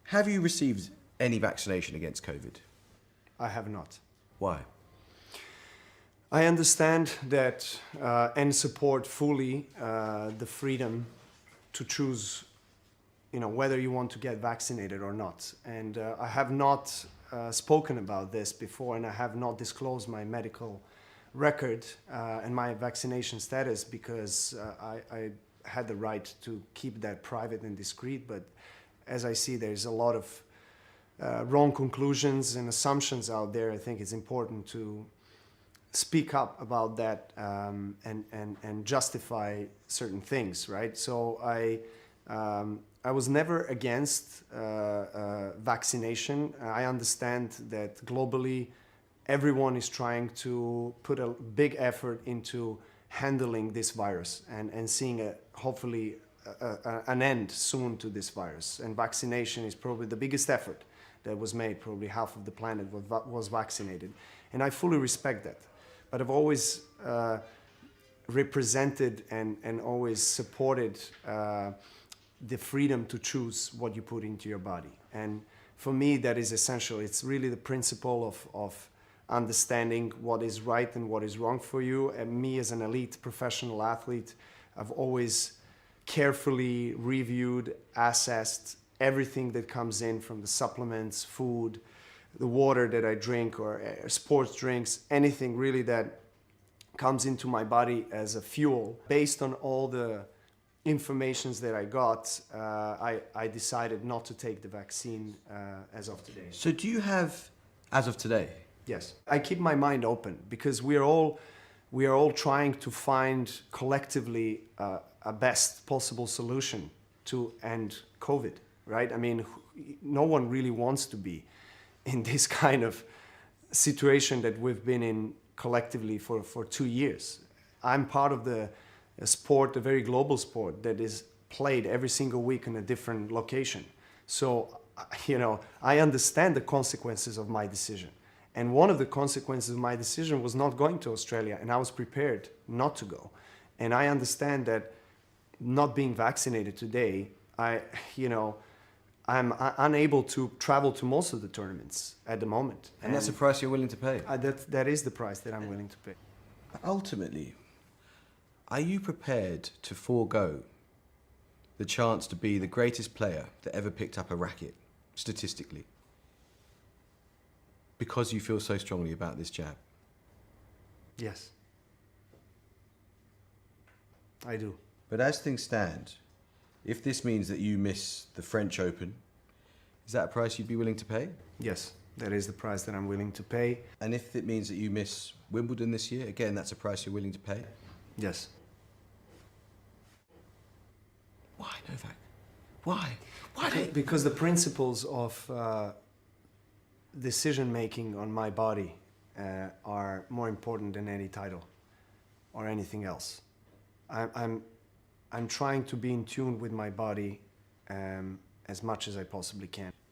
Have you received any vaccination against COVID? I have not. Why? I understand that and support fully the freedom to choose, whether you want to get vaccinated or not. And I have not spoken about this before, and I have not disclosed my medical record and my vaccination status because I had the right to keep that private and discreet. But as I see, there's a lot of wrong conclusions and assumptions out there. I think it's important to speak up about that and justify certain things, right? So I was never against vaccination. I understand that globally everyone is trying to put a big effort into handling this virus and seeing hopefully an end soon to this virus. And vaccination is probably the biggest effort that was made. Probably half of the planet was vaccinated. And I fully respect that. But I've always represented and always supported the freedom to choose what you put into your body. And for me, that is essential. It's really the principle of understanding what is right and what is wrong for you. And me as an elite professional athlete, I've always carefully reviewed, assessed everything that comes in from the supplements, food, the water that I drink or sports drinks, anything really that comes into my body as a fuel. Based on all the informations that I got, I decided not to take the vaccine as of today. So do you have, as of today? Yes. I keep my mind open because we are all trying to find collectively a best possible solution to end COVID, right? I mean, no one really wants to be in this kind of situation that we've been in collectively for 2 years. I'm part of a sport, a very global sport that is played every single week in a different location. So, I understand the consequences of my decision. And one of the consequences of my decision was not going to Australia, and I was prepared not to go. And I understand that not being vaccinated today, I'm unable to travel to most of the tournaments at the moment. And that's a price you're willing to pay? That is the price that I'm willing to pay. Ultimately, are you prepared to forego the chance to be the greatest player that ever picked up a racket, statistically, because you feel so strongly about this jab? Yes. I do. But as things stand, if this means that you miss the French Open, is that a price you'd be willing to pay? Yes, that is the price that I'm willing to pay. And if it means that you miss Wimbledon this year, again, that's a price you're willing to pay? Yes. Why, Novak? Why? Why? Because the principles of decision-making on my body are more important than any title or anything else. I'm trying to be in tune with my body as much as I possibly can.